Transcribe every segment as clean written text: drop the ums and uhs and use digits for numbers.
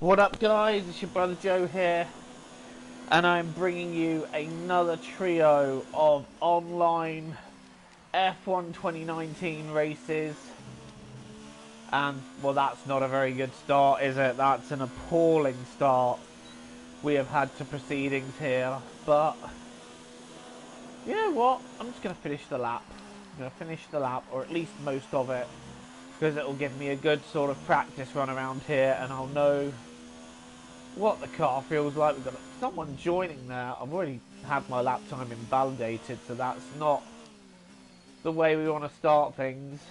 What up guys, it's your brother Joe here, and I'm bringing you another trio of online F1 2019 races. And well, that's not a very good start, is it? That's an appalling start we have had to proceedings here, but you know what, I'm just going to finish the lap. I'm going to finish the lap, or at least most of it, because it will give me a good sort of practice run around here, and I'll know what the car feels like. We've got someone joining there. I've already had my lap time invalidated, so that's not the way we want to start things.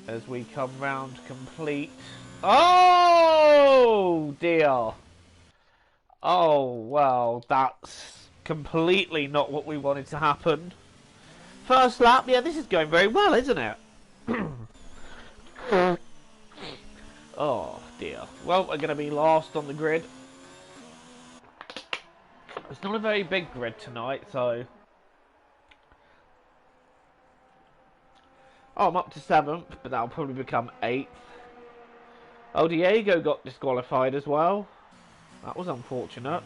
As we come round complete. Oh dear. Oh well, that's completely not what we wanted to happen. First lap, yeah, this is going very well, isn't it? Oh dear. Well, we're going to be last on the grid. It's not a very big grid tonight, so... Oh, I'm up to 7th, but that'll probably become 8th. Oh, Diego got disqualified as well. That was unfortunate.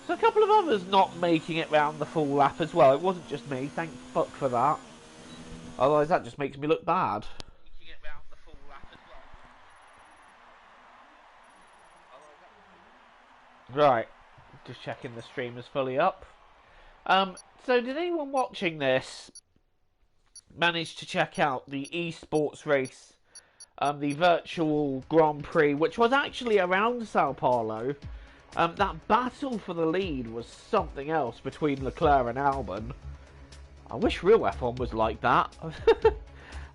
So a couple of others not making it round the full lap as well. It wasn't just me, thank fuck for that. Otherwise that just makes me look bad. Right, just checking the stream is fully up. So did anyone watching this manage to check out the esports race, the virtual Grand Prix, which was actually around Sao Paulo? That battle for the lead was something else between Leclerc and Albon. I wish real F1 was like that.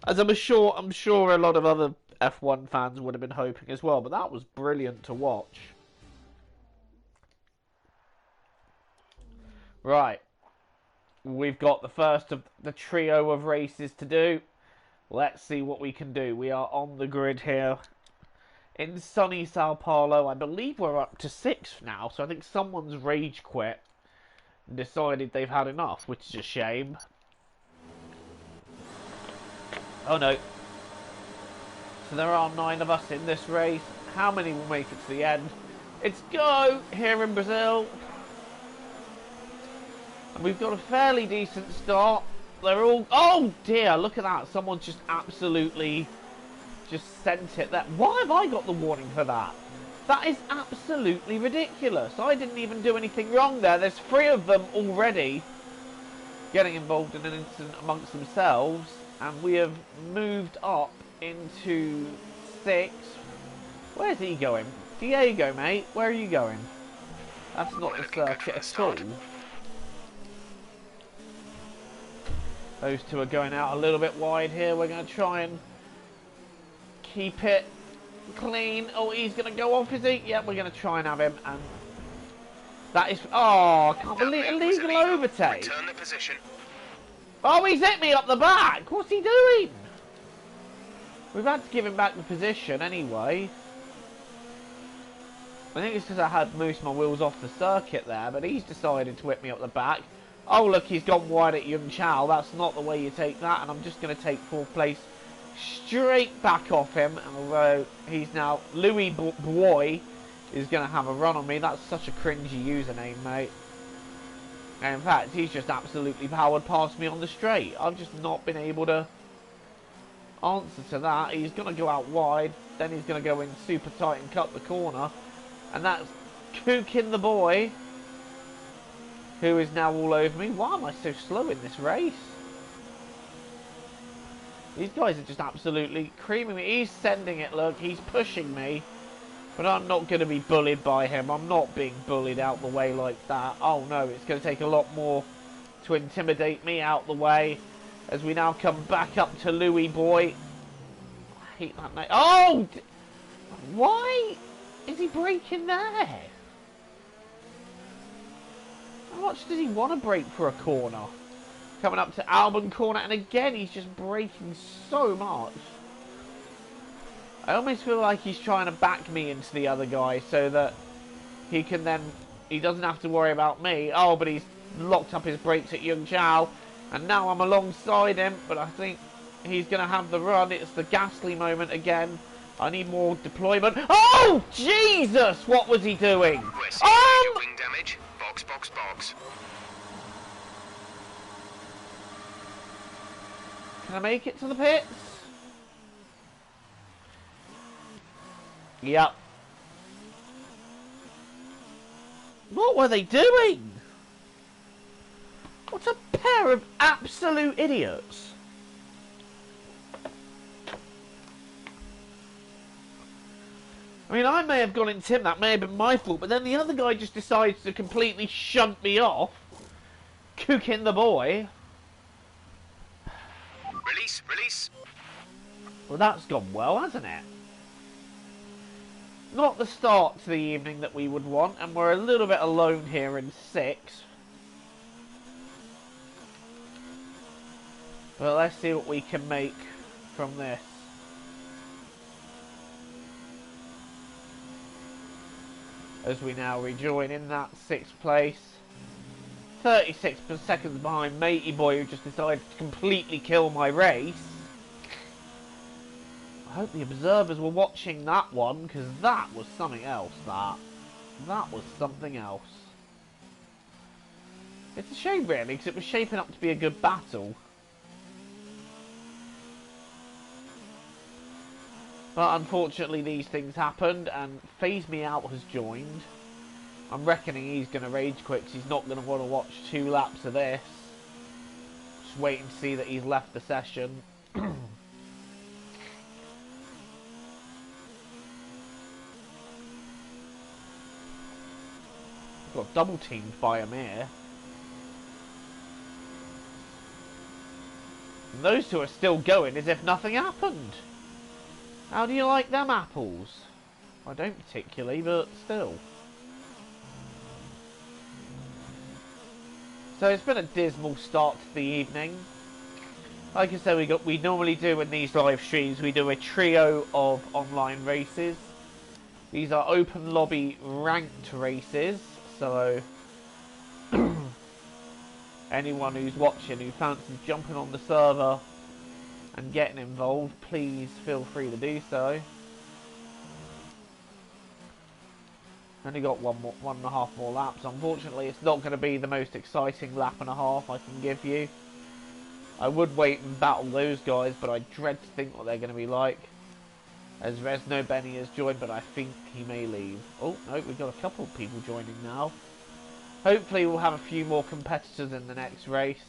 As I'm sure a lot of other F1 fans would have been hoping as well, but that was brilliant to watch. Right, we've got the first of the trio of races to do. Let's see what we can do. We are on the grid here in sunny Sao Paulo. I believe we're up to 6th now, so I think someone's rage quit and decided they've had enough, which is a shame. Oh no. So there are 9 of us in this race. How many will make it to the end? It's go here in Brazil. And we've got a fairly decent start. They're all... Oh dear, look at that. Someone just absolutely just sent it there. Why have I got the warning for that? That is absolutely ridiculous. I didn't even do anything wrong there. There's 3 of them already getting involved in an incident amongst themselves. And we have moved up into 6th. Where's he going? Diego, mate. Where are you going? That's not the circuit at all. Those two are going out a little bit wide here. We're going to try and keep it clean. Oh, he's going to go off, is he? Yeah, we're going to try and have him. And that is... Oh, I can't believe illegal overtake. Return the position. Oh, he's hit me up the back. What's he doing? We've had to give him back the position anyway. I think it's because I had most of my wheels off the circuit there, but he's decided to whip me up the back. Oh, look, he's gone wide at Yung Chao. That's not the way you take that, and I'm just going to take 4th place straight back off him. Although he's now... Louis Boy is going to have a run on me. That's such a cringy username, mate. And in fact, he's just absolutely powered past me on the straight. I've just not been able to answer to that. He's going to go out wide. Then he's going to go in super tight and cut the corner. And that's Kukin the Boy, who is now all over me. Why am I so slow in this race? These guys are just absolutely creaming me. He's sending it, look. He's pushing me. But I'm not going to be bullied by him. I'm not being bullied out the way like that. Oh, no. It's going to take a lot more to intimidate me out the way. As we now come back up to Louis Boy. I hate that name. Oh! Why is he braking there? How much does he want to brake for a corner? Coming up to Albon corner, and again he's just braking so much. I almost feel like he's trying to back me into the other guy so that he can then... He doesn't have to worry about me. Oh, but he's locked up his brakes at Yung Chao. And now I'm alongside him, but I think He's going to have the run. It's the Gasly moment again. I need more deployment. Oh, Jesus! What was he doing? We're seeing major wing damage. Box, box, box. Can I make it to the pits? Yep. What were they doing? What a pair of absolute idiots. I mean, I may have gone into him, that may have been my fault, but then the other guy just decides to completely shunt me off. Cooking the boy. Release, release. Well, that's gone well, hasn't it? Not the start to the evening that we would want, and we're a little bit alone here in 6. But let's see what we can make from this. As we now rejoin in that 6th place. 36 seconds behind Matey Boy, who just decided to completely kill my race. I hope the observers were watching that one, because that was something else, that was something else. It's a shame, really, because it was shaping up to be a good battle. But unfortunately these things happened, and Phase Me Out has joined. I'm reckoning he's going to rage quit because he's not going to want to watch 2 laps of this. Just waiting to see that he's left the session. Got double teamed by Amir. And those two are still going as if nothing happened. How do you like them apples? I don't particularly, but still. So it's been a dismal start to the evening. Like I said, we normally do in these live streams, we do a trio of online races. These are open lobby ranked races, so anyone who's watching who fancies jumping on the server and getting involved, please feel free to do so. Only got 1.5 more laps. Unfortunately, it's not going to be the most exciting lap and a half I can give you. I would wait and battle those guys, but I dread to think what they're going to be like. As Resno Benny has joined, but I think he may leave. Oh, no, we've got a couple of people joining now. Hopefully we'll have a few more competitors in the next race.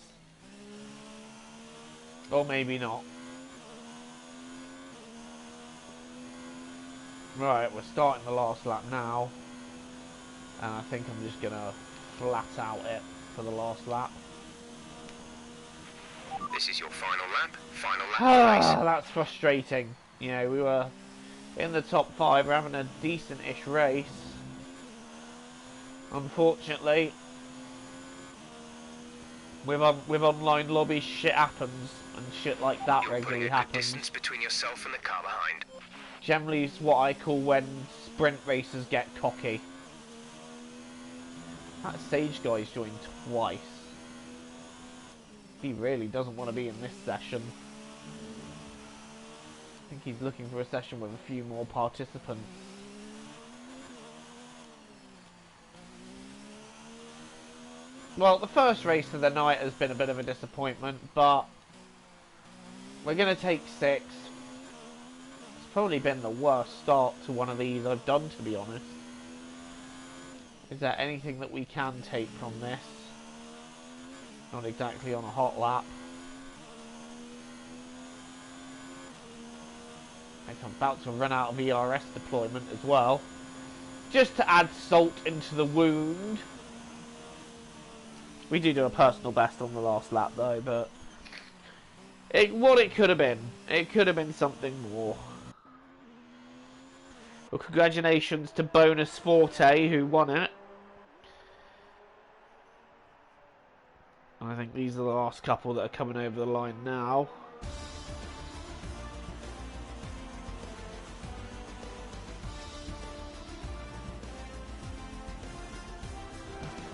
Or maybe not. Right, we're starting the last lap now. And I think I'm just going to flat out it for the last lap. This is your final lap. Final lap of the race. That's frustrating. You know, we were in the top 5. We're having a decent-ish race. Unfortunately, with online lobbies, shit happens. And shit like that You're regularly putting a good happens. distance between yourself and the car behind. Generally, it's what I call when sprint racers get cocky. That Sage guy's joined twice. He really doesn't want to be in this session. I think he's looking for a session with a few more participants. Well, the first race of the night has been a bit of a disappointment, but we're going to take 6. It's probably been the worst start to one of these I've done, to be honest. Is there anything that we can take from this? Not exactly on a hot lap. I think I'm about to run out of ERS deployment as well. Just to add salt into the wound. We do a personal best on the last lap though, but what it could have been. It could have been something more. Well, congratulations to Bonus Forte who won it. I think these are the last couple that are coming over the line now.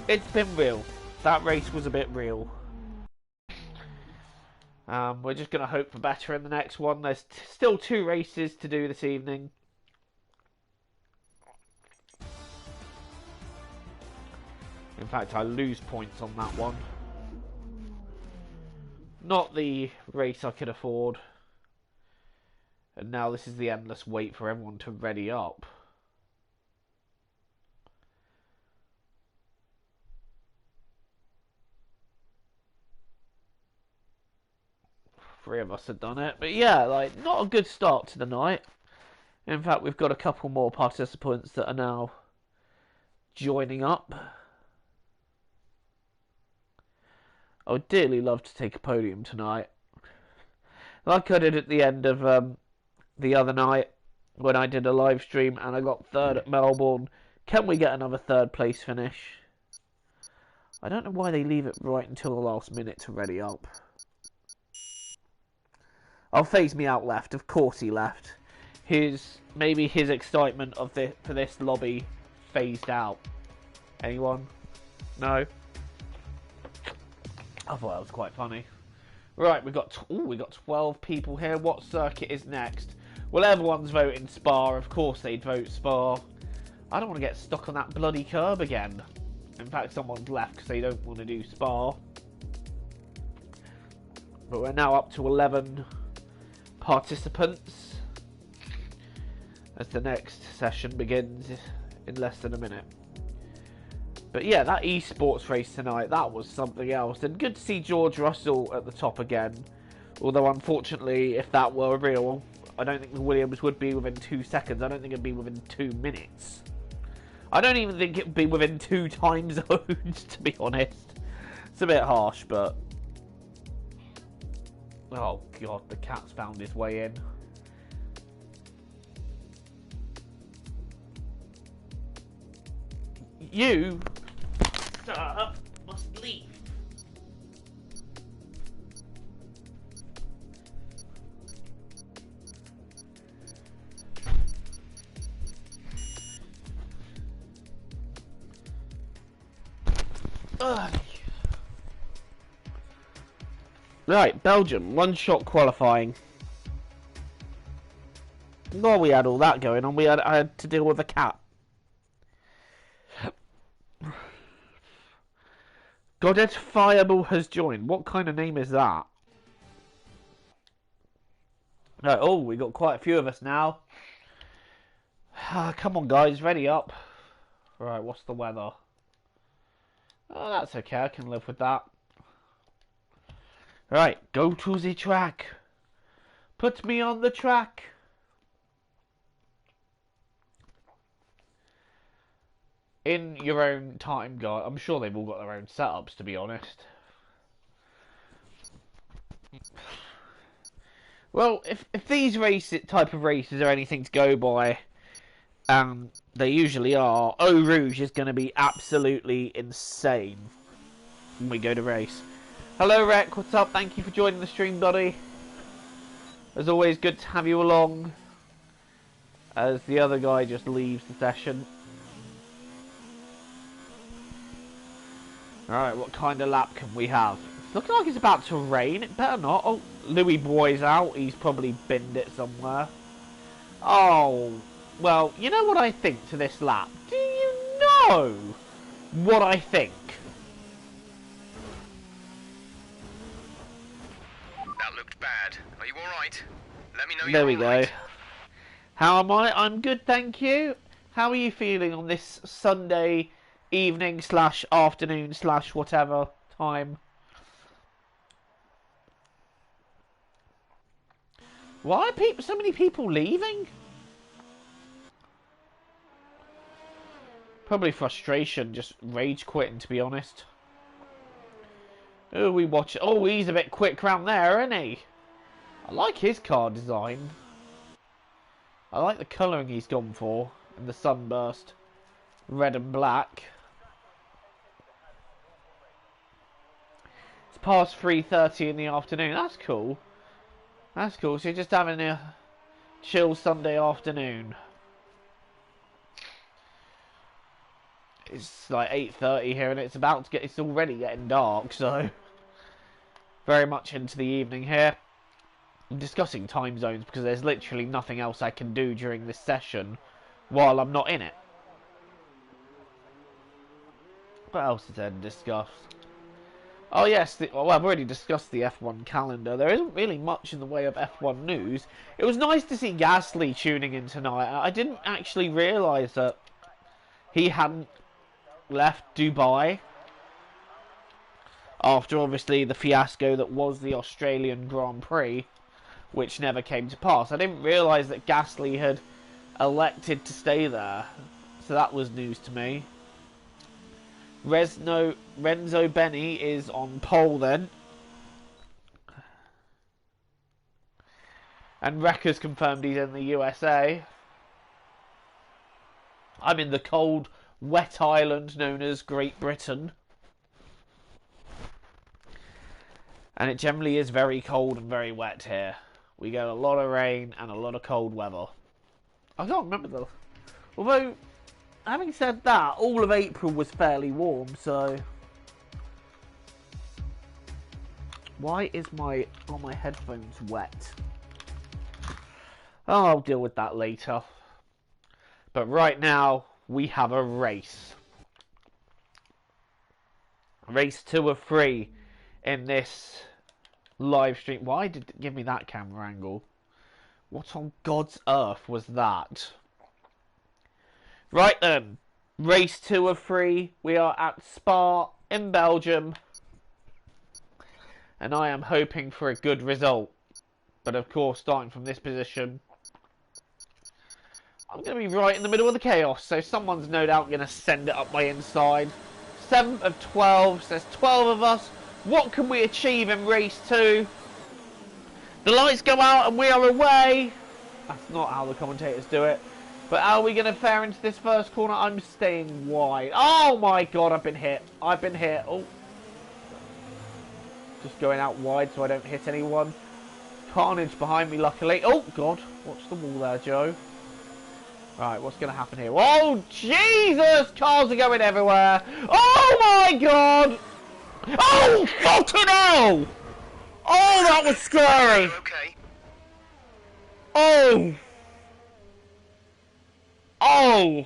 It's been real. That race was a bit real. We're just going to hope for better in the next one. There's still 2 races to do this evening. In fact, I lose points on that one. Not the race I could afford. And now this is the endless wait for everyone to ready up. Three of us have done it. But yeah, like, not a good start to the night. In fact, we've got a couple more participants that are now joining up. I would dearly love to take a podium tonight. Like I did at the end of the other night when I did a live stream and I got 3rd at Melbourne. Can we get another 3rd place finish? I don't know why they leave it right until the last minute to ready up. Oh, Phase Me Out left. Of course he left. Maybe his excitement for this lobby phased out. Anyone? No? I thought that was quite funny. Right, we got 12 people here. What circuit is next? Well, everyone's voting Spa. Of course they'd vote Spa. I don't want to get stuck on that bloody curb again. In fact, someone's left because they don't want to do Spa. But we're now up to 11 participants as the next session begins in less than a minute. But yeah, that esports race tonight, that was something else. And good to see George Russell at the top again. Although, unfortunately, if that were real, I don't think the Williams would be within 2 seconds. I don't think it'd be within 2 minutes. I don't even think it'd be within 2 time zones, to be honest. It's a bit harsh, but... Oh, God, the cat's found his way in. You... Sir, must leave. Right, Belgium, 1-shot qualifying. While we had all that going on, I had to deal with a cat. Godet Fireball has joined. What kind of name is that? Right, oh, we got quite a few of us now. Come on, guys, ready up. Right, what's the weather? Oh, that's okay. I can live with that. Right, go to the track. Put me on the track. In your own time, guys. I'm sure they've all got their own setups, to be honest. Well, if these type of races are anything to go by, they usually are, Eau Rouge is going to be absolutely insane when we go to race. Hello, Rec. What's up? Thank you for joining the stream, buddy. As always, good to have you along. As the other guy just leaves the session. Alright, what kind of lap can we have? It's looking like it's about to rain. It better not. Oh, Louis Boy's out. He's probably binned it somewhere. Oh, well, you know what I think to this lap? Do you know what I think? That looked bad. Are you alright? Let me know you're There we alright. go. How am I? I'm good, thank you. How are you feeling on this Sunday evening / afternoon / whatever time? Why are so many people leaving? Probably frustration, just rage quitting, to be honest. Oh, we watch it. Oh, he's a bit quick round there, isn't he? I like his car design. I like the colouring he's gone for in the sunburst. Red and black. It's past 3:30 in the afternoon. That's cool. That's cool. So you're just having a chill Sunday afternoon. It's like 8:30 here and it's already getting dark, so... very much into the evening here. I'm discussing time zones because there's literally nothing else I can do during this session while I'm not in it. What else is there to discuss? Oh yes, well, I've already discussed the F1 calendar. There isn't really much in the way of F1 news. It was nice to see Gasly tuning in tonight. I didn't actually realise that he hadn't left Dubai after obviously the fiasco that was the Australian Grand Prix, which never came to pass. I didn't realise that Gasly had elected to stay there, so that was news to me. Renzo Beni is on pole then. And Wrecker's confirmed he's in the USA. I'm in the cold, wet island known as Great Britain. And it generally is very cold and very wet here. We get a lot of rain and a lot of cold weather. I can't remember though. Although, having said that, all of April was fairly warm, so... Why is my headphones wet? Oh, I'll deal with that later. But right now, we have a race. Race 2 of 3 in this live stream. Why did it give me that camera angle? What on God's earth was that? Right then, race 2 of 3. We are at Spa in Belgium. And I am hoping for a good result. But of course, starting from this position, I'm going to be right in the middle of the chaos. So someone's no doubt going to send it up my inside. 7th of 12, so there's 12 of us. What can we achieve in race 2? The lights go out and we are away. That's not how the commentators do it. But how are we going to fare into this first corner? I'm staying wide. Oh my God, I've been hit. I've been hit. Oh. Just going out wide so I don't hit anyone. Carnage behind me, luckily. Oh God, watch the wall there, Joe. Right, what's going to happen here? Oh, Jesus! Cars are going everywhere. Oh my God! Oh, fucking hell! Oh, that was scary! Okay. Oh! Oh!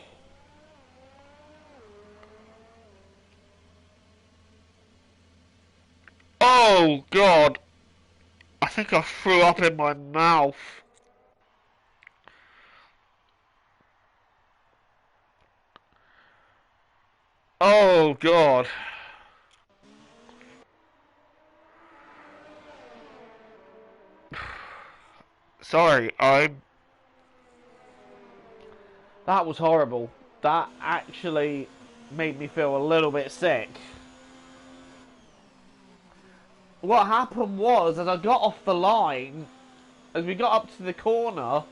Oh, God! I think I threw up in my mouth. Oh, God. Sorry, that was horrible. That actually made me feel a little bit sick. What happened was, as I got off the line, as we got up to the corner,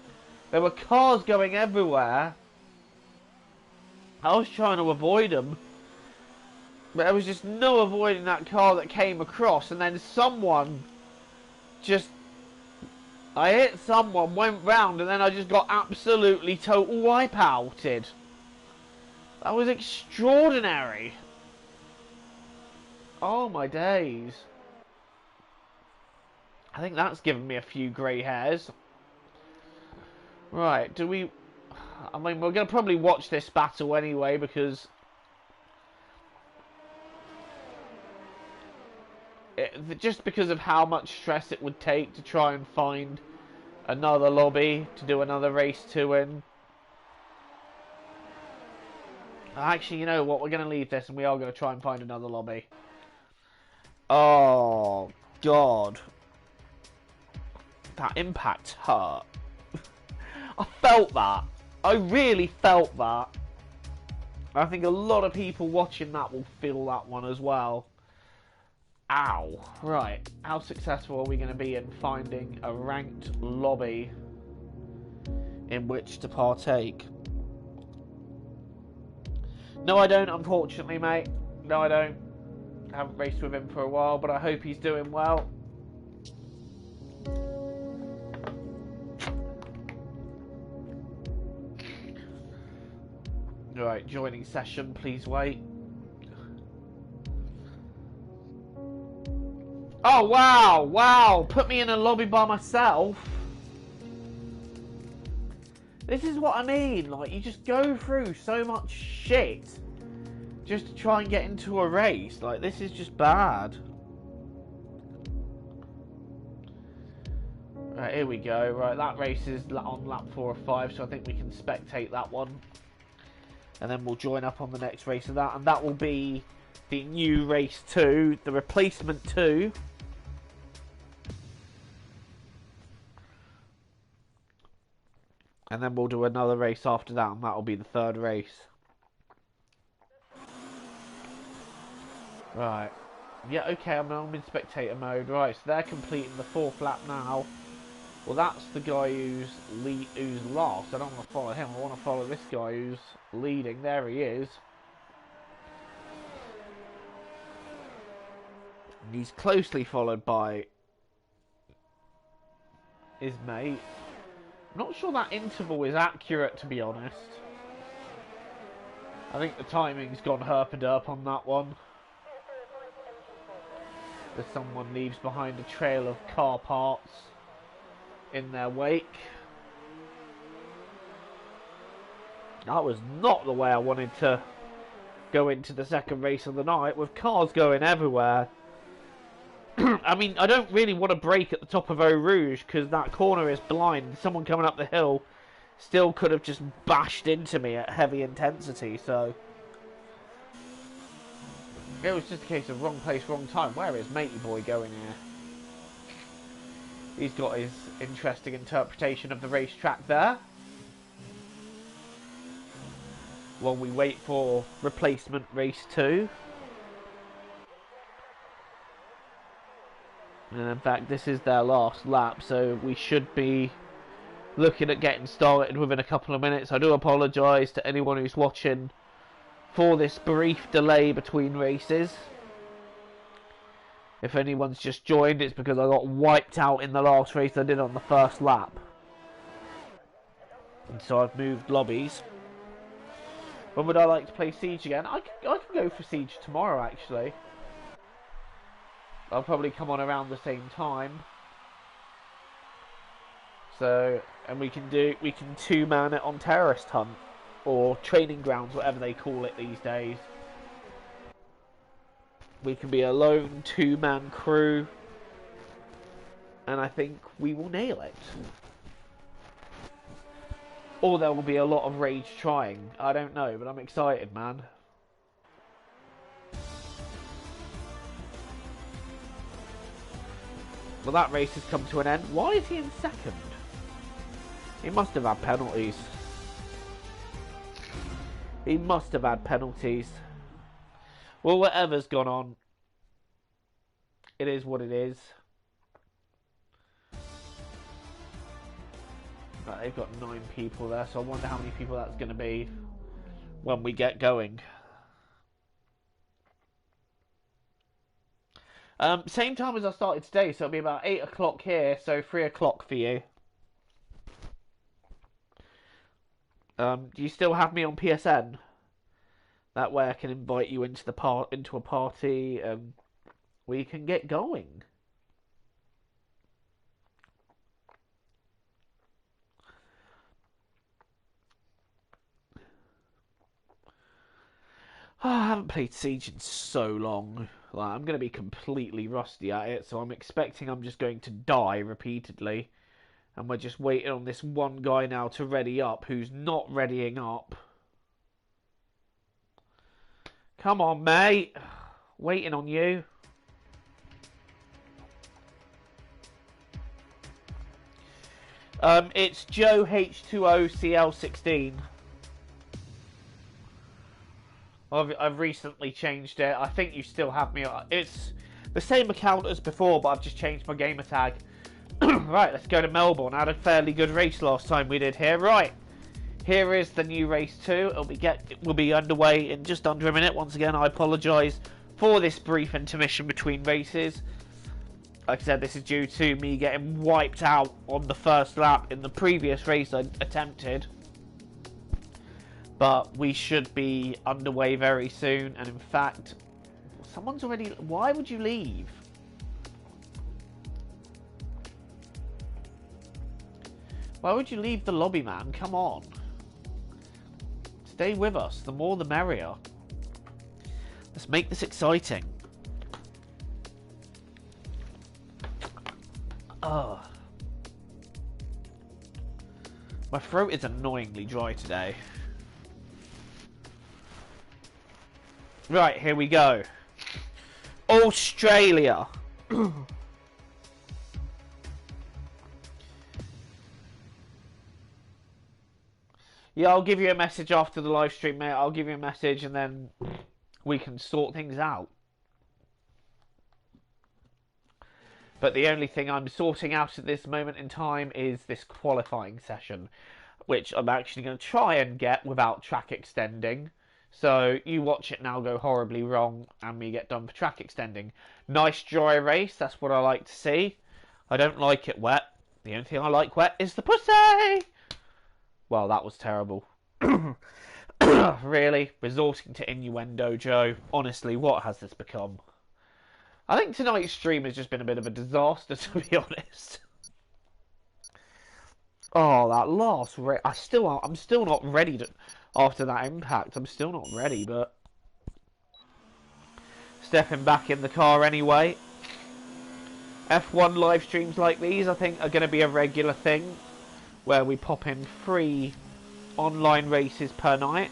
there were cars going everywhere. I was trying to avoid them, but there was just no avoiding that car that came across, and then someone just... I hit someone, went round, and then I just got absolutely total wipeouted. That was extraordinary. Oh my days. I think that's given me a few grey hairs. Right, do we... I mean, we're going to probably watch this battle anyway, because... just because of how much stress it would take to try and find another lobby to do another race 2 in. Actually, you know what? We're going to leave this and we are going to try and find another lobby. Oh, God. That impact hurt. I felt that. I really felt that. I think a lot of people watching that will feel that one as well. Ow. Right. How successful are we going to be in finding a ranked lobby in which to partake? No, I don't, unfortunately, mate. No, I don't. I haven't raced with him for a while, but I hope he's doing well. Right, joining session, please wait. Oh, wow, wow. Put me in a lobby by myself. This is what I mean. Like, you just go through so much shit just to try and get into a race. Like, this is just bad. Right, here we go. Right, that race is on lap 4 or 5, so I think we can spectate that one. And then we'll join up on the next race of that. And that will be the new race 2, the replacement 2. And then we'll do another race after that, and that'll be the 3rd race. Right. Yeah, okay, I'm in spectator mode. Right, so they're completing the 4th lap now. Well, that's the guy who's lost. I don't want to follow him. I want to follow this guy who's leading. There he is. And he's closely followed by his mate. I'm not sure that interval is accurate, to be honest. I think the timing's gone herp-a-derp on that one. As someone leaves behind a trail of car parts in their wake. That was not the way I wanted to go into the 2nd race of the night, with cars going everywhere. I mean, I don't really want to brake at the top of Eau Rouge because that corner is blind. Someone coming up the hill still could have just bashed into me at heavy intensity, so it was just a case of wrong place, wrong time. Where is matey boy going here? He's got his interesting interpretation of the racetrack there. While we wait for replacement race 2. And in fact, this is their last lap, so we should be looking at getting started within a couple of minutes. I do apologise to anyone who's watching for this brief delay between races. If anyone's just joined, it's because I got wiped out in the last race I did on the 1st lap. And so I've moved lobbies. When would I like to play Siege again? I can go for Siege tomorrow, actually. I'll probably come on around the same time. So, and we can 2-man it on Terrorist Hunt. Or Training Grounds, whatever they call it these days. We can be a lone 2-man crew. And I think we will nail it. Or there will be a lot of rage trying. I don't know, but I'm excited, man. Well, that race has come to an end. Why is he in 2nd? He must have had penalties. He must have had penalties. Well, whatever's gone on, it is what it is. Right, they've got 9 people there, so I wonder how many people that's going to be when we get going. Same time as I started today, so it'll be about 8 o'clock here, so 3 o'clock for you. Do you still have me on PSN? That way I can invite you into a party and we can get going. Oh, I haven't played Siege in so long. Like, I'm going to be completely rusty at it, so I'm expecting I'm just going to die repeatedly. And we're just waiting on this one guy now to ready up, who's not readying up. Come on, mate. Waiting on you. It's Joe H2OCL16. I've recently changed it. I think you still have me. It's the same account as before, but I've just changed my gamer tag. Right, let's go to Melbourne. I had a fairly good race last time we did here. Right, here is the new race 2. It will be underway in just under a minute. Once again, I apologise for this brief intermission between races. Like I said, this is due to me getting wiped out on the 1st lap in the previous race I attempted. But we should be underway very soon. And in fact, someone's already... Why would you leave? Why would you leave the lobby, man? Come on. Stay with us. The more the merrier. Let's make this exciting. Ugh. My throat is annoyingly dry today. Right, here we go. Australia. Yeah, I'll give you a message after the live stream, mate. I'll give you a message and then we can sort things out. But the only thing I'm sorting out at this moment in time is this qualifying session, which I'm actually going to try and get without track extending. So you watch it now go horribly wrong and we get done for track extending. Nice dry race, that's what I like to see. I don't like it wet. The only thing I like wet is the pussy! Well, that was terrible. Really? Resorting to innuendo, Joe? Honestly, what has this become? I think tonight's stream has just been a bit of a disaster, to be honest. Oh, that last race. I'm still not ready to... After that impact, I'm still not ready, but... Stepping back in the car anyway. F1 live streams like these, I think, are going to be a regular thing. Where we pop in 3 online races per night.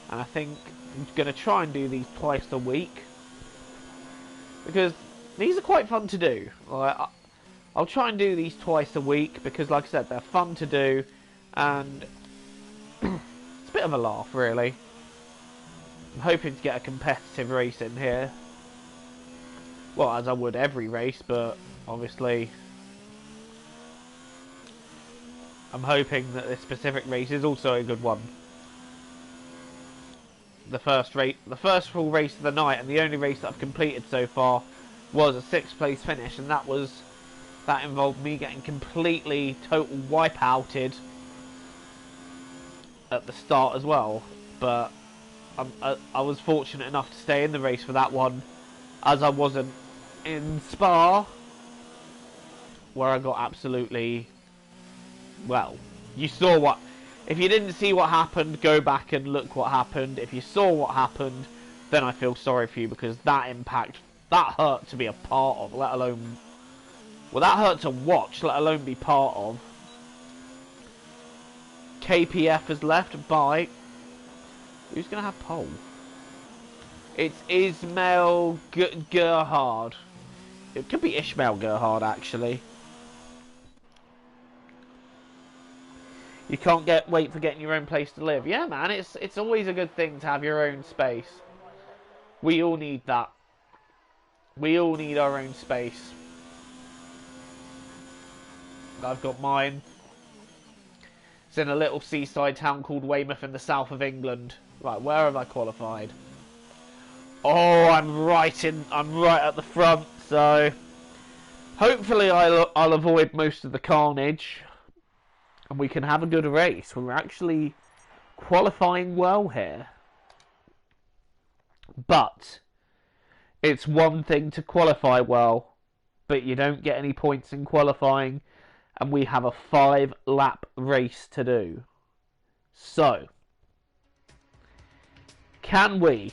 And I think I'm going to try and do these twice a week. Because these are quite fun to do. I'll try and do these twice a week because, like I said, they're fun to do. And it's a bit of a laugh, really. I'm hoping to get a competitive race in here. Well, as I would every race, but obviously... I'm hoping that this specific race is also a good one. The first full race of the night, and the only race that I've completed so far was a 6th place finish, and that involved me getting completely total wipeouted at the start as well. But I was fortunate enough to stay in the race for that one, as I wasn't in Spa, where I got absolutely... Well, you saw what... If you didn't see what happened, go back and look what happened. If you saw what happened, then I feel sorry for you, because that impact, that hurt to be a part of, let alone... Well, that hurt to watch, let alone be part of. KPF has left by... Who's going to have pole? It's Ismail Gerhard. It could be Ishmael Gerhard, actually. You can't wait for getting your own place to live. Yeah, man, it's always a good thing to have your own space. We all need that. We all need our own space. I've got mine. It's in a little seaside town called Weymouth in the south of England. Right, where have I qualified? Oh, I'm right at the front, so hopefully I'll avoid most of the carnage. And we can have a good race. We're actually qualifying well here. But it's one thing to qualify well, but you don't get any points in qualifying, and we have a 5-lap race to do. So, can we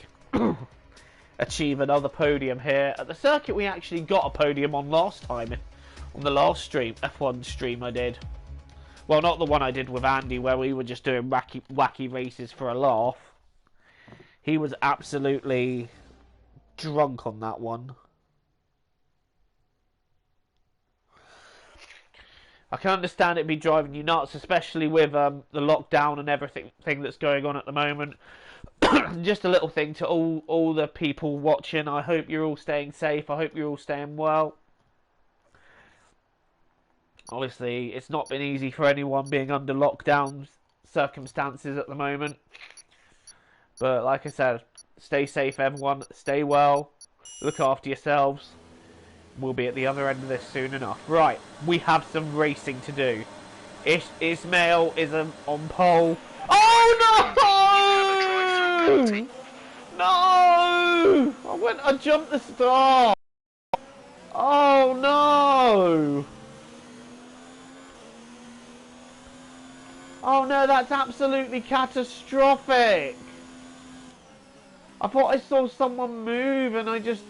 achieve another podium here? At the circuit we actually got a podium on last time, on the last stream, F1 stream I did. Well, not the one I did with Andy, where we were just doing wacky races for a laugh. He was absolutely drunk on that one. I can understand it be driving you nuts, especially with the lockdown and everything that's going on at the moment. Just a little thing to all the people watching. I hope you're all staying safe. I hope you're all staying well. Obviously, it's not been easy for anyone being under lockdown circumstances at the moment. But like I said, stay safe, everyone. Stay well. Look after yourselves. We'll be at the other end of this soon enough. Right, we have some racing to do. Ismail is on pole. Oh no! No! I jumped the start. Oh no! Oh no, that's absolutely catastrophic. I thought I saw someone move and I just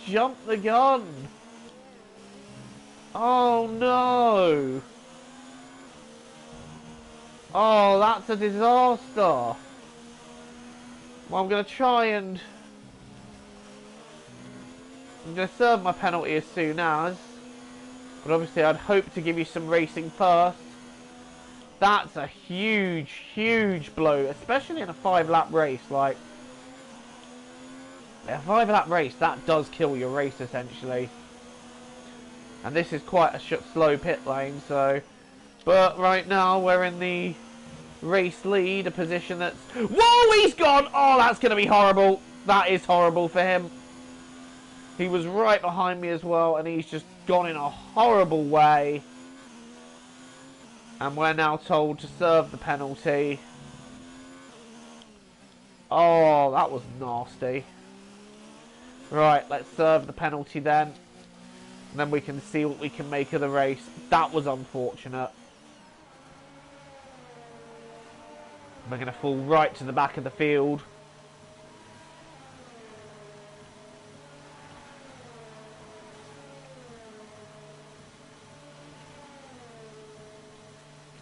jumped the gun. Oh no. Oh, that's a disaster. Well, I'm going to try and... I'm going to serve my penalty as soon as. But obviously I'd hope to give you some racing first. That's a huge, huge blow. Especially in a 5-lap race. Like, a 5-lap race, that does kill your race essentially. And this is quite a slow pit lane, so... But right now we're in the race lead, a position that's... Whoa, he's gone! Oh, that's going to be horrible. That is horrible for him. He was right behind me as well, and he's just gone in a horrible way. And we're now told to serve the penalty. Oh, that was nasty. Right, let's serve the penalty then. And then we can see what we can make of the race. That was unfortunate. We're going to fall right to the back of the field.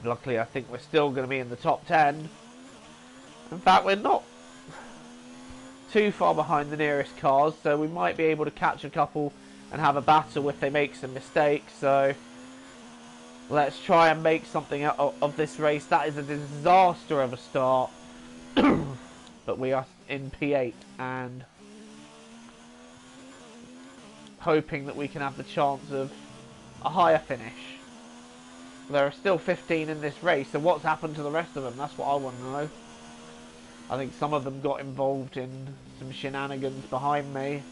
Luckily, I think we're still going to be in the top 10. In fact, we're not too far behind the nearest cars, so we might be able to catch a couple and have a battle if they make some mistakes. So let's try and make something out of this race. That is a disaster of a start. But we are in P8 and hoping that we can have the chance of a higher finish. There are still 15 in this race, so what's happened to the rest of them? That's what I want to know. I think some of them got involved in some shenanigans behind me.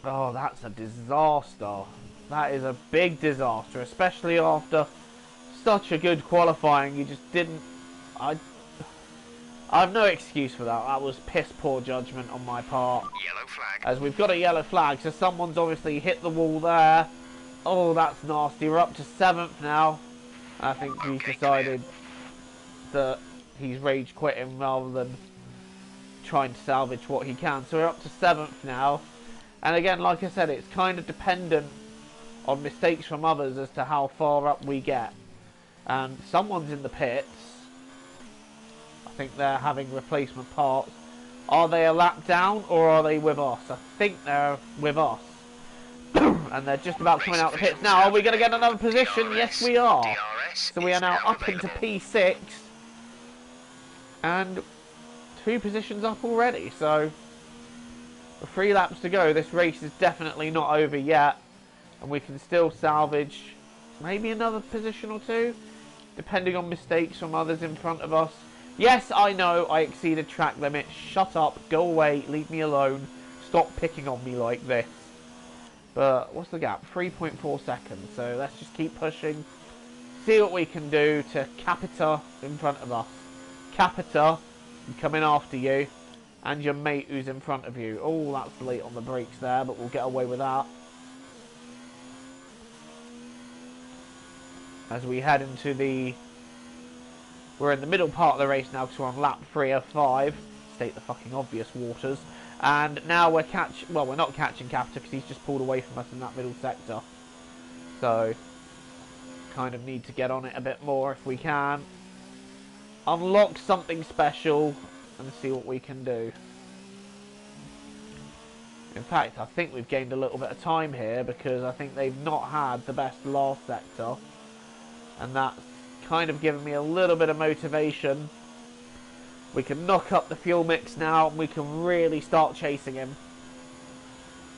Oh, that's a disaster. That is a big disaster, especially after such a good qualifying. You just didn't... I have no excuse for that. That was piss poor judgment on my part. Yellow flag. As we've got a yellow flag, so someone's obviously hit the wall there. Oh, that's nasty. We're up to 7th now. I think he's decided that he's rage quitting rather than trying to salvage what he can. So we're up to 7th now. And again, like I said, it's kind of dependent on mistakes from others as to how far up we get. And someone's in the pits. I think they're having replacement parts. Are they a lap down or are they with us? I think they're with us. And they're just about coming out the pits now. Are we going to get another position? DRS, yes, we are. DRS So we are now up available. into P6. And 2 positions up already. So, with 3 laps to go, this race is definitely not over yet. And we can still salvage maybe another position or 2. Depending on mistakes from others in front of us. Yes, I know I exceeded track limit. Shut up, go away, leave me alone. Stop picking on me like this. But what's the gap? 3.4 seconds. So let's just keep pushing. See what we can do to Capita in front of us. Capita, I'm coming after you. And your mate who's in front of you. Oh, that's late on the brakes there, but we'll get away with that. As we head into the... We're in the middle part of the race now because we're on lap 3 of 5. State the fucking obvious, Waters. And now we're well, we're not catching Capita because he's just pulled away from us in that middle sector. So, kind of need to get on it a bit more if we can. Unlock something special and see what we can do. In fact, I think we've gained a little bit of time here because I think they've not had the best last sector. And that's kind of given me a little bit of motivation. We can knock up the fuel mix now and we can really start chasing him.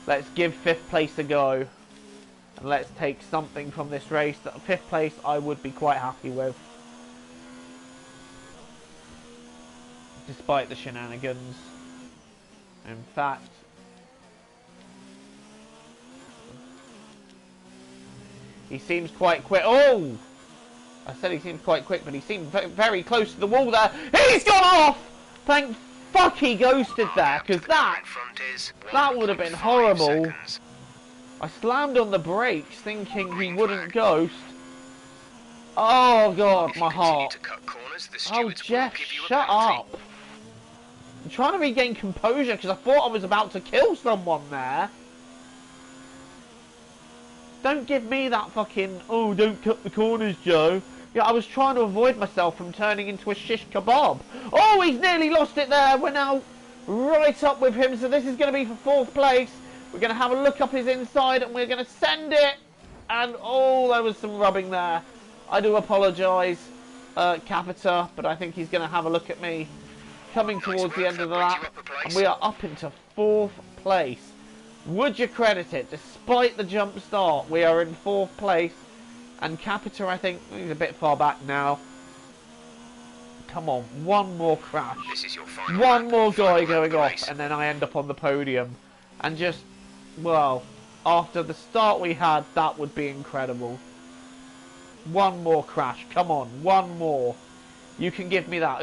Let's give 5th place a go. And let's take something from this race. That 5th place I would be quite happy with. Despite the shenanigans. In fact... He seems quite quick. Oh! I said he seemed quite quick, but he seemed very close to the wall there. He's gone off! Thank fuck he ghosted there, because that would have been horrible. I slammed on the brakes thinking he wouldn't ghost. Oh god, my heart. Oh Jeff, shut up. I'm trying to regain composure because I thought I was about to kill someone there. Don't give me that fucking, oh, don't cut the corners, Joe. Yeah, I was trying to avoid myself from turning into a shish kebab. Oh, he's nearly lost it there. We're now right up with him. So this is going to be for 4th place. We're going to have a look up his inside and we're going to send it. And, oh, there was some rubbing there. I do apologise, Capita, but I think he's going to have a look at me coming towards the end of the lap. And we are up into 4th place. Would you credit it? Despite the jump start, we are in 4th place. And Capita, I think, he's a bit far back now. Come on, one more crash. This is your final one lap, more guy going the off, race. and then I end up on the podium. And just, well, after the start we had, that would be incredible. One more crash. Come on, one more. You can give me that.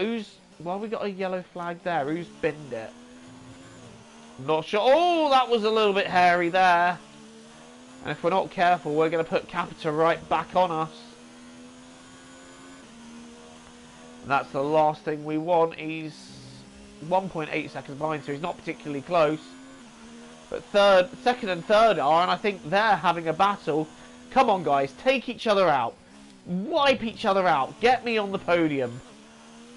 Well, we got a yellow flag there. Who's binned it? Not sure. Oh, that was a little bit hairy there. And if we're not careful, we're going to put Capita right back on us. And that's the last thing we want. He's 1.8 seconds behind, so he's not particularly close. But second and third are, and I think they're having a battle. Come on, guys, take each other out. Wipe each other out. Get me on the podium.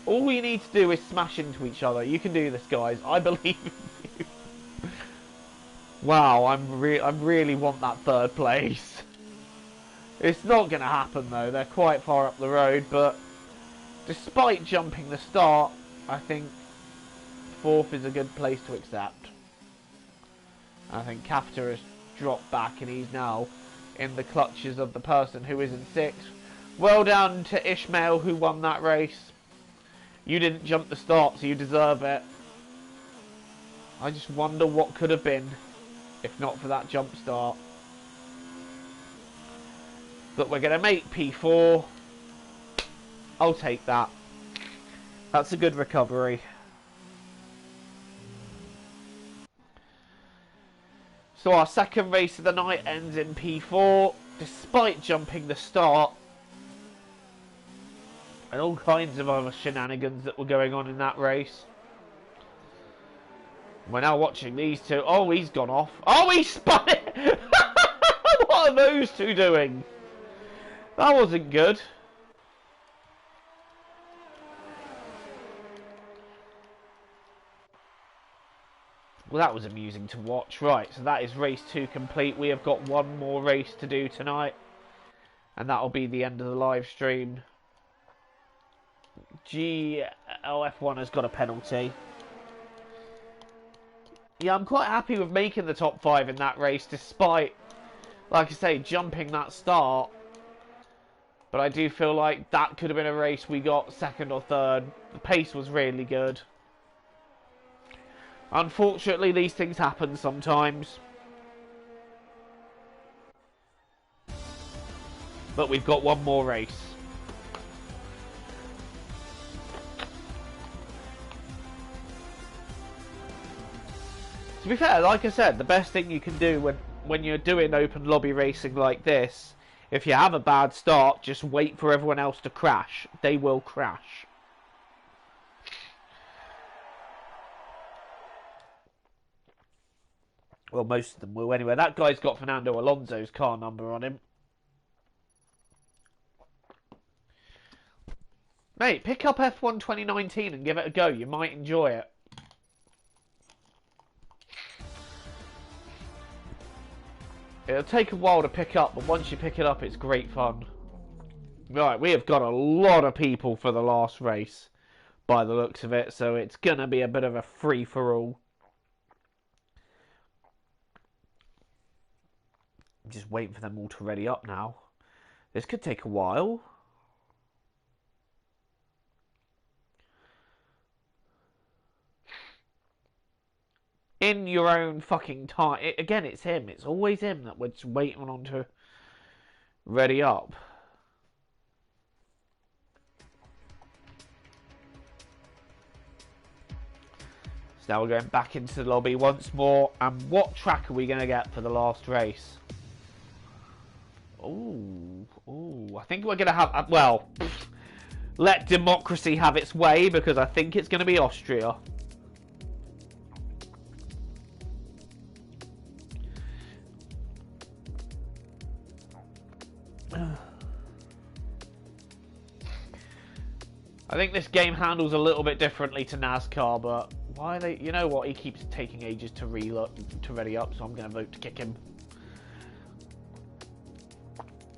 All we need to do is smash into each other. You can do this, guys. I believe in you. Wow, I really want that 3rd place. It's not going to happen, though. They're quite far up the road, but despite jumping the start, I think 4th is a good place to accept. I think Capita has dropped back, and he's now in the clutches of the person who is in 6th. Well done to Ishmael, who won that race. You didn't jump the start, so you deserve it. I just wonder what could have been if not for that jump start. But we're going to make P4. I'll take that. That's a good recovery. So our second race of the night ends in P4, despite jumping the start. And all kinds of other shenanigans that were going on in that race. We're now watching these two. Oh, he's gone off. Oh, he spun it! What are those two doing? That wasn't good. Well, that was amusing to watch. Right, so that is race 2 complete. We have got one more race to do tonight. And that'll be the end of the live stream. GLF1 has got a penalty. Yeah, I'm quite happy with making the top 5 in that race, despite, like I say, jumping that start. But I do feel like that could have been a race we got 2nd or 3rd. The pace was really good. Unfortunately, these things happen sometimes. But we've got one more race. To be fair, like I said, the best thing you can do when you're doing open lobby racing like this, if you have a bad start, just wait for everyone else to crash. They will crash. Well, most of them will anyway. That guy's got Fernando Alonso's car number on him. Mate, pick up F1 2019 and give it a go. You might enjoy it. It'll take a while to pick up, but once you pick it up, it's great fun. Right, we have got a lot of people for the last race, by the looks of it, so it's going to be a bit of a free-for-all. I'm just waiting for them all to ready up now. This could take a while. In your own fucking time. Again, it's him. It's always him that we're just waiting on to ready up. So now we're going back into the lobby once more. And what track are we going to get for the last race? Ooh, I think we're going to have... well, let democracy have its way, because I think it's going to be Austria. I think this game handles a little bit differently to NASCAR, but why are they... You know what? He keeps taking ages to ready up, so I'm going to vote to kick him.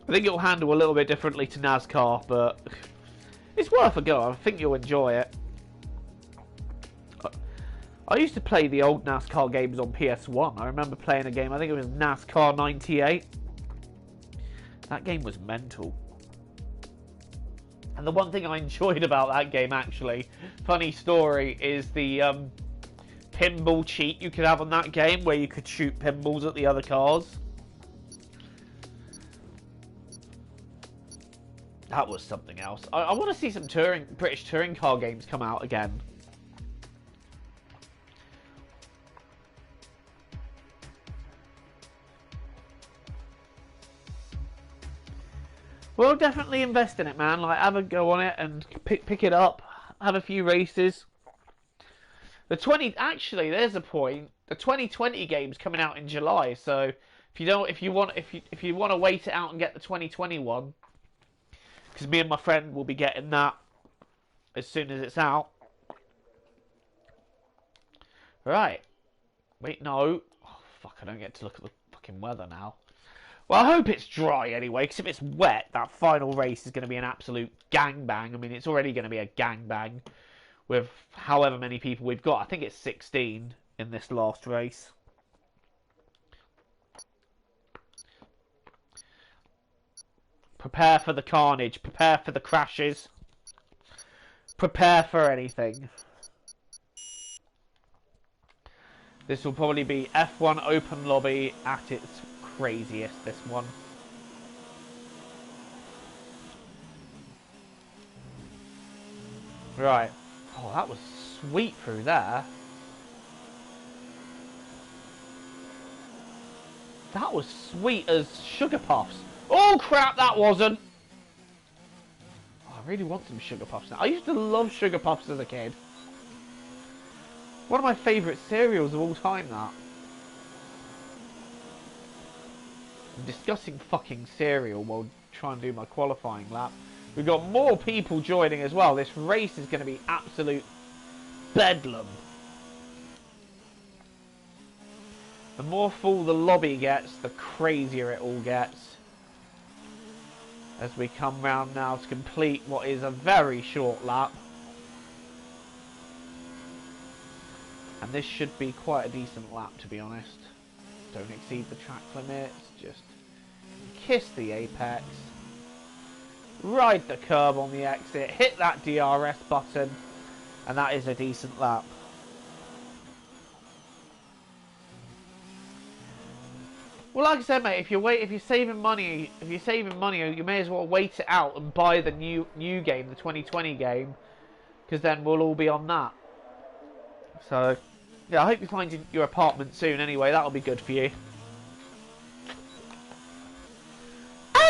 I think it'll handle a little bit differently to NASCAR, but it's worth a go. I think you'll enjoy it. I used to play the old NASCAR games on PS1. I remember playing a game, I think it was NASCAR 98. That game was mental. And the one thing I enjoyed about that game, actually, funny story, is the pinball cheat you could have on that game, where you could shoot pinballs at the other cars. That was something else. I want to see some British touring car games come out again. Well, definitely invest in it, man. Like, have a go on it and pick it up. Have a few races. Actually, there's a point. The 2020 game's coming out in July, so if you want to wait it out and get the 2021, because me and my friend will be getting that as soon as it's out. Right. Wait, no. Oh, fuck, I don't get to look at the fucking weather now. Well, I hope it's dry anyway, because if it's wet, that final race is going to be an absolute gangbang. I mean, it's already going to be a gangbang with however many people we've got. I think it's 16 in this last race. Prepare for the carnage. Prepare for the crashes. Prepare for anything. This will probably be F1 Open Lobby at its craziest, this one. Right. Oh, that was sweet through there. That was sweet as sugar puffs. Oh crap, that wasn't. Oh, I really want some sugar puffs now. I used to love sugar puffs as a kid. One of my favourite cereals of all time, that. I'm discussing fucking cereal while trying to do my qualifying lap. We've got more people joining as well. This race is going to be absolute bedlam. The more full the lobby gets, the crazier it all gets. As we come round now to complete what is a very short lap. And this should be quite a decent lap, to be honest. Don't exceed the track limits, just kiss the apex. Ride the curb on the exit, hit that DRS button, and that is a decent lap. Well, like I said, mate, if you're saving money, you may as well wait it out and buy the new game, the 2020 game, because then we'll all be on that. So, yeah, I hope you find your apartment soon. Anyway, that'll be good for you.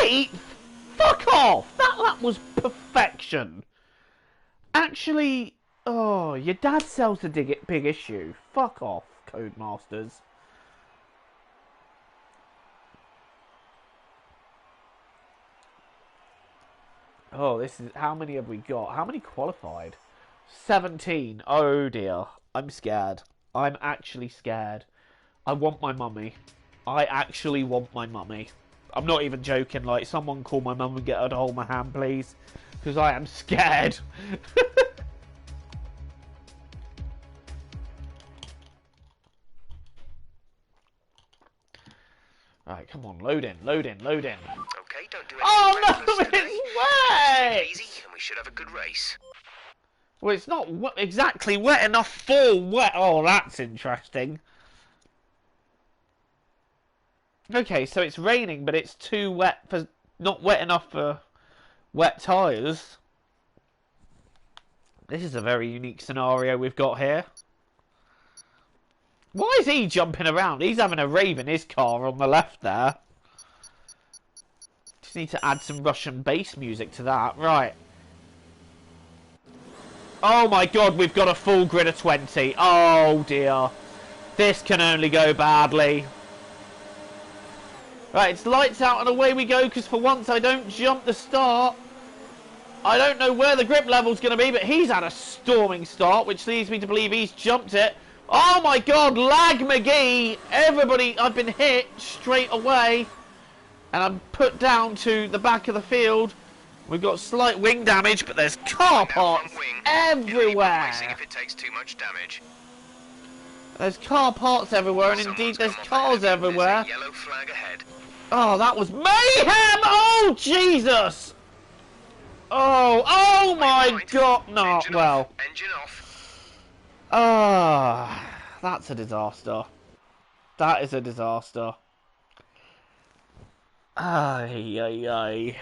8? Fuck off! That lap was perfection. Actually, oh, your dad sells the big issue. Fuck off, Codemasters. Oh, this is... How many have we got? How many qualified? 17. Oh, dear. I'm scared. I'm actually scared. I want my mummy. I actually want my mummy. I'm not even joking. Like, someone call my mum and get her to hold my hand, please. Because I am scared. Right, come on. Load in, load in, load in. Okay, don't do anything. Oh, no, reckless today. it's wet! Easy, and we should have a good race. Well, it's not exactly wet enough for wet. Oh, that's interesting. Okay, so it's raining, but it's too wet for... Not wet enough for wet tyres. This is a very unique scenario we've got here. Why is he jumping around? He's having a rave in his car on the left there. Just need to add some Russian bass music to that. Right. Oh my god, we've got a full grid of 20. Oh dear. This can only go badly. Right, it's lights out and away we go, because for once I don't jump the start. I don't know where the grip level's going to be, but he's had a storming start, which leads me to believe he's jumped it. Oh my god, Lag McGee! Everybody, I've been hit straight away. And I'm put down to the back of the field. We've got slight wing damage, but there's car parts everywhere. If it takes too much damage. There's car parts everywhere, and indeed there's cars everywhere. There's a yellow flag ahead. Oh, that was mayhem! Oh, Jesus! Oh my god! No, well. Engine off. Ah, that's a disaster. That is a disaster. Ay, ay, ay.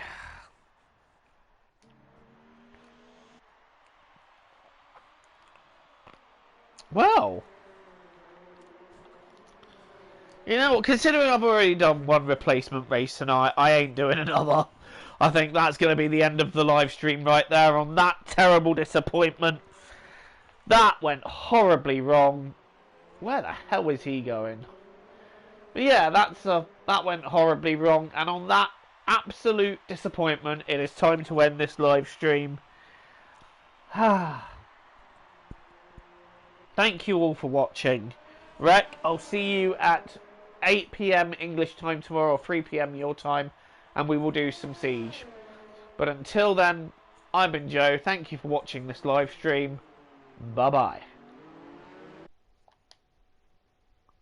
Well, you know what, considering I've already done one replacement race tonight, I ain't doing another. I think that's going to be the end of the live stream right there on that terrible disappointment. That went horribly wrong. Where the hell is he going? But yeah, that went horribly wrong, and on that absolute disappointment, it is time to end this live stream. Thank you all for watching. Rec, I'll see you at 8 PM English time tomorrow, or 3 PM your time, and we will do some Siege. But until then, I've been Joe. Thank you for watching this live stream. Bye-bye.